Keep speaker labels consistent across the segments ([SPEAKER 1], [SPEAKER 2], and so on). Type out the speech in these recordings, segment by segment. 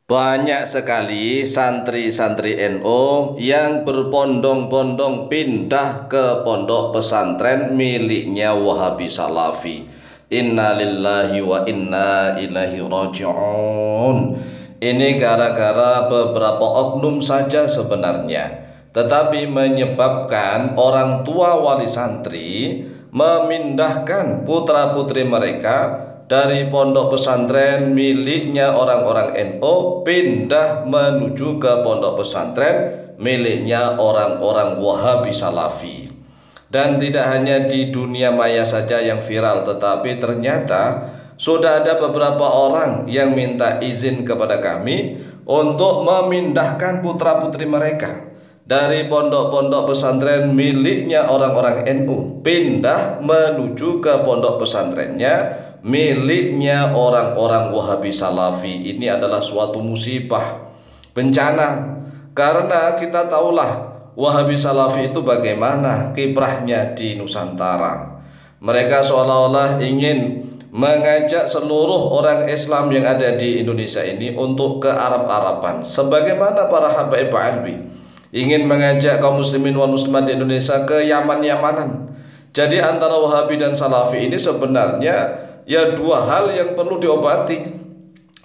[SPEAKER 1] Banyak sekali santri-santri NU yang berbondong-bondong pindah ke pondok pesantren miliknya Wahabi Salafi. Inna lillahi wa inna ilaihi raji'un. Ini gara-gara beberapa oknum saja sebenarnya, tetapi menyebabkan orang tua wali santri memindahkan putra-putri mereka dari pondok pesantren miliknya orang-orang NU pindah menuju ke pondok pesantren miliknya orang-orang Wahabi Salafi. Dan tidak hanya di dunia maya saja yang viral, tetapi ternyata sudah ada beberapa orang yang minta izin kepada kami untuk memindahkan putra-putri mereka dari pondok-pondok pesantren miliknya orang-orang NU pindah menuju ke pondok pesantrennya miliknya orang-orang Wahabi Salafi. Ini adalah suatu musibah, bencana, karena kita tahulah Wahabi Salafi itu bagaimana kiprahnya di Nusantara. Mereka seolah-olah ingin mengajak seluruh orang Islam yang ada di Indonesia ini untuk ke Arab-Araban, sebagaimana para habaib alwi ingin mengajak kaum muslimin wal muslimat di Indonesia ke Yaman-Yamanan. Jadi antara Wahabi dan Salafi ini sebenarnya ya dua hal yang perlu diobati,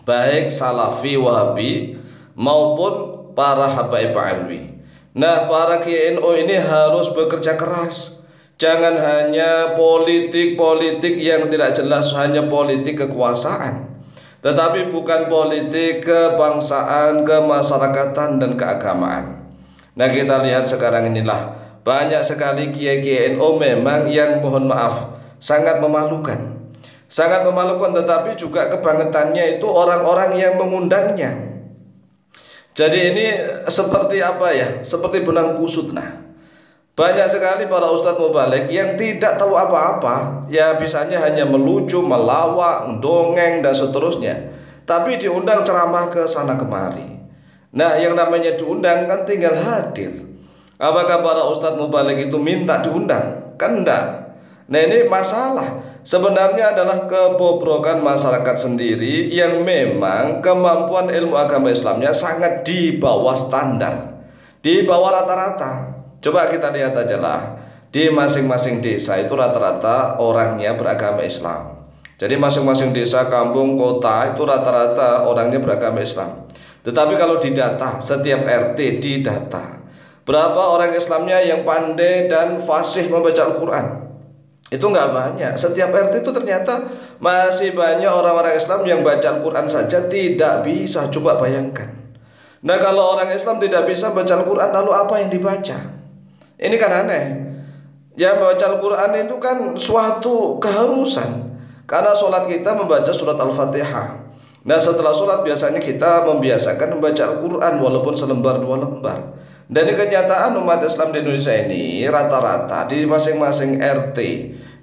[SPEAKER 1] baik Salafi Wahabi maupun para habaib alwi. Nah, para Kiai NU ini harus bekerja keras. Jangan hanya politik-politik yang tidak jelas, hanya politik kekuasaan, tetapi bukan politik kebangsaan, kemasyarakatan, dan keagamaan. Nah, kita lihat sekarang inilah banyak sekali Kiai NU memang yang mohon maaf sangat memalukan. Sangat memalukan, tetapi juga kebangetannya itu orang-orang yang mengundangnya. Jadi ini seperti apa ya? Seperti benang kusut. Nah, banyak sekali para ustadz mubalik yang tidak tahu apa-apa, ya bisanya hanya melucu, melawak, dongeng dan seterusnya, tapi diundang ceramah ke sana kemari. Nah, yang namanya diundang kan tinggal hadir. Apakah para ustadz mubalik itu minta diundang? Kan enggak. Nah, ini masalah sebenarnya adalah kebobrokan masyarakat sendiri yang memang kemampuan ilmu agama Islamnya sangat di bawah standar, di bawah rata-rata. Coba kita lihat aja lah, di masing-masing desa itu rata-rata orangnya beragama Islam. Jadi masing-masing desa, kampung, kota itu rata-rata orangnya beragama Islam. Tetapi kalau didata, setiap RT didata berapa orang Islamnya yang pandai dan fasih membaca Al-Quran, itu nggak banyak. Setiap RT itu ternyata masih banyak orang-orang Islam yang baca Al-Quran saja tidak bisa. Coba bayangkan. Nah, kalau orang Islam tidak bisa baca Al-Quran, lalu apa yang dibaca? Ini kan aneh. Ya, membaca Al-Quran itu kan suatu keharusan, karena sholat kita membaca surat Al-Fatihah. Nah, setelah sholat biasanya kita membiasakan membaca Al-Quran walaupun selembar dua lembar. Dan ini kenyataan umat Islam di Indonesia ini rata-rata di masing-masing RT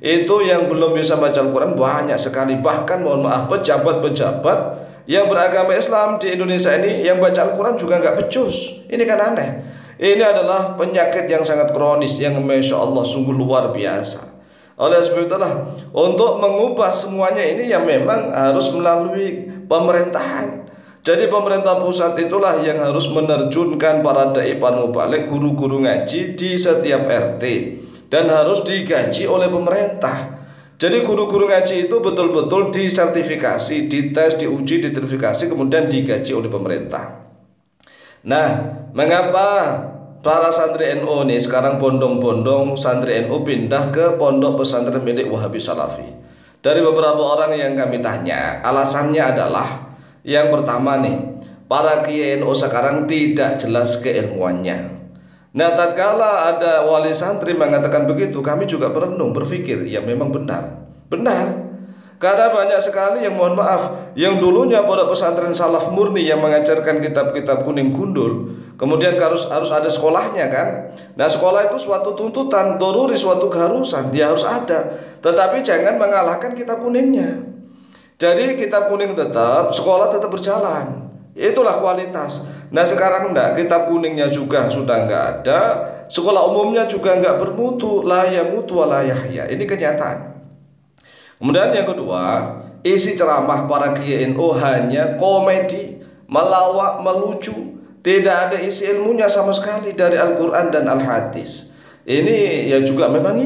[SPEAKER 1] itu yang belum bisa baca Al-Quran banyak sekali. Bahkan mohon maaf, pejabat-pejabat yang beragama Islam di Indonesia ini yang baca Al-Quran juga nggak becus. Ini kan aneh. Ini adalah penyakit yang sangat kronis yang Masya Allah sungguh luar biasa. Oleh sebab itulah untuk mengubah semuanya ini yang memang harus melalui pemerintahan. Jadi pemerintah pusat itulah yang harus menerjunkan para dai, para mubalik, guru-guru ngaji di setiap RT, dan harus digaji oleh pemerintah. Jadi guru-guru ngaji itu betul-betul disertifikasi, dites, diuji, diverifikasi, kemudian digaji oleh pemerintah. Nah, mengapa para santri NU ini sekarang bondong-bondong santri NU pindah ke pondok pesantren milik Wahabi Salafi? Dari beberapa orang yang kami tanya, alasannya adalah yang pertama nih, para Kiai NU sekarang tidak jelas keilmuannya. Nah, tatkala ada wali santri mengatakan begitu, kami juga berenung, berpikir, ya memang benar. Karena banyak sekali yang mohon maaf, yang dulunya pondok pesantren salaf murni yang mengajarkan kitab-kitab kuning gundul, kemudian harus ada sekolahnya kan. Nah, sekolah itu suatu tuntutan, doruri, suatu keharusan, dia harus ada. Tetapi jangan mengalahkan kitab kuningnya. Jadi kitab kuning tetap, sekolah tetap berjalan. Itulah kualitas. Nah, sekarang enggak, kitab kuningnya juga sudah enggak ada, sekolah umumnya juga enggak bermutu, la yamutu wa la yahya. Ini kenyataan. Kemudian yang kedua, isi ceramah para Kiai NU hanya komedi, melawak, melucu, tidak ada isi ilmunya sama sekali dari Al-Quran dan Al-Hadis. Ini ya juga memang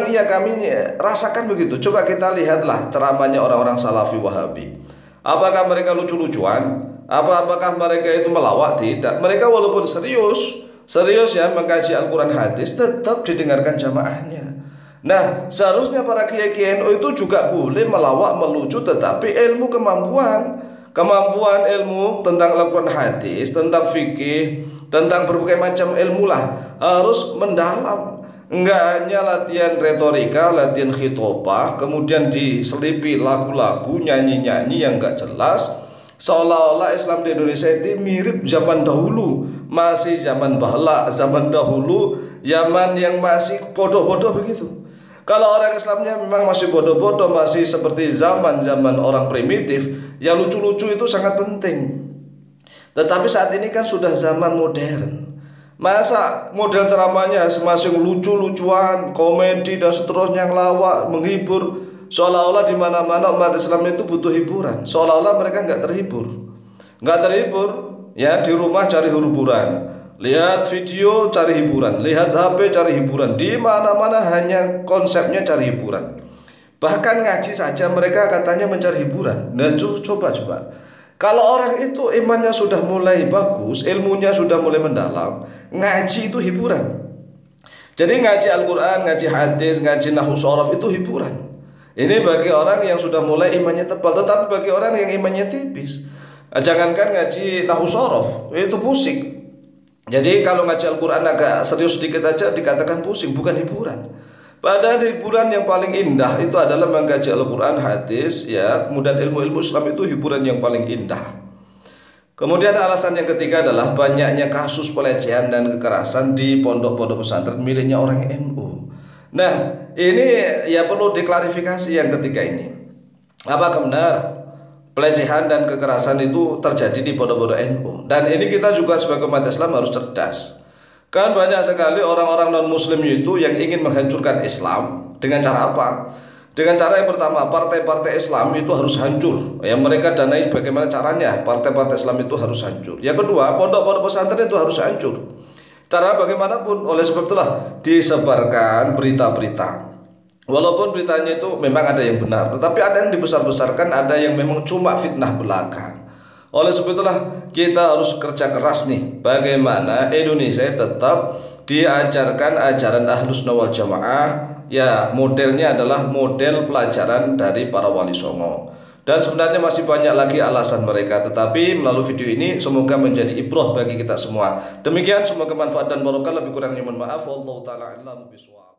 [SPEAKER 1] iya kami rasakan begitu. Coba kita lihatlah ceramahnya orang-orang Salafi Wahabi. Apakah mereka lucu-lucuan? Apakah mereka itu melawak? Tidak. Mereka walaupun serius ya mengkaji Al-Quran Hadis, tetap didengarkan jamaahnya. Nah, seharusnya para kiai NU itu juga boleh melawak, melucu, tetapi kemampuan ilmu tentang Al-Quran Hadis, tentang fikih, tentang berbagai macam ilmu lah harus mendalam. Enggak hanya latihan retorika, latihan khitobah, kemudian diselipi lagu-lagu, nyanyi-nyanyi yang enggak jelas, seolah-olah Islam di Indonesia itu mirip zaman dahulu, masih zaman bahlak, zaman dahulu, zaman yang masih bodoh-bodoh begitu. Kalau orang Islamnya memang masih bodoh-bodoh, masih seperti zaman-zaman orang primitif, yang lucu-lucu itu sangat penting. Tetapi saat ini kan sudah zaman modern. Masa model ceramahnya masih lucu-lucuan, komedi dan seterusnya, yang lawak, menghibur, seolah-olah di mana-mana umat Islam itu butuh hiburan. Seolah-olah mereka nggak terhibur, ya di rumah cari hiburan, lihat video cari hiburan, lihat HP cari hiburan, di mana-mana hanya konsepnya cari hiburan. Bahkan ngaji saja mereka katanya mencari hiburan. Nah coba. Kalau orang itu imannya sudah mulai bagus, ilmunya sudah mulai mendalam, ngaji itu hiburan. Jadi ngaji Al-Quran, ngaji hadis, ngaji nahwu shorof itu hiburan. Ini bagi orang yang sudah mulai imannya tebal. Tetapi bagi orang yang imannya tipis, jangankan ngaji nahwu shorof, itu pusing. Jadi kalau ngaji Al-Quran agak serius sedikit aja dikatakan pusing, bukan hiburan. Padahal hiburan yang paling indah itu adalah mengkaji Al-Quran, hadis, ya, kemudian ilmu-ilmu Islam itu hiburan yang paling indah. Kemudian alasan yang ketiga adalah banyaknya kasus pelecehan dan kekerasan di pondok-pondok pesantren miliknya orang NU. Nah, ini ya perlu diklarifikasi yang ketiga ini. Apakah benar pelecehan dan kekerasan itu terjadi di pondok-pondok NU? Dan ini kita juga sebagai umat Islam harus cerdas. Kan banyak sekali orang-orang non-muslim itu yang ingin menghancurkan Islam. Dengan cara apa? Dengan cara yang pertama, partai-partai Islam itu harus hancur. Yang mereka danai bagaimana caranya? Partai-partai Islam itu harus hancur. Yang kedua, pondok-pondok pesantren itu harus hancur. Cara bagaimanapun. Oleh sebab itulah disebarkan berita-berita. Walaupun beritanya itu memang ada yang benar, tetapi ada yang dibesar-besarkan, ada yang memang cuma fitnah belaka. Oleh sebab itulah kita harus kerja keras nih, bagaimana Indonesia tetap diajarkan ajaran Ahlus Sunnah wal Jamaah. Ya, modelnya adalah model pelajaran dari para wali songo. Dan sebenarnya masih banyak lagi alasan mereka, tetapi melalui video ini semoga menjadi ibrah bagi kita semua. Demikian, semoga manfaat dan barokah. Lebih kurangnya mohon maaf. Wallahu ta'ala a'lam bishawab.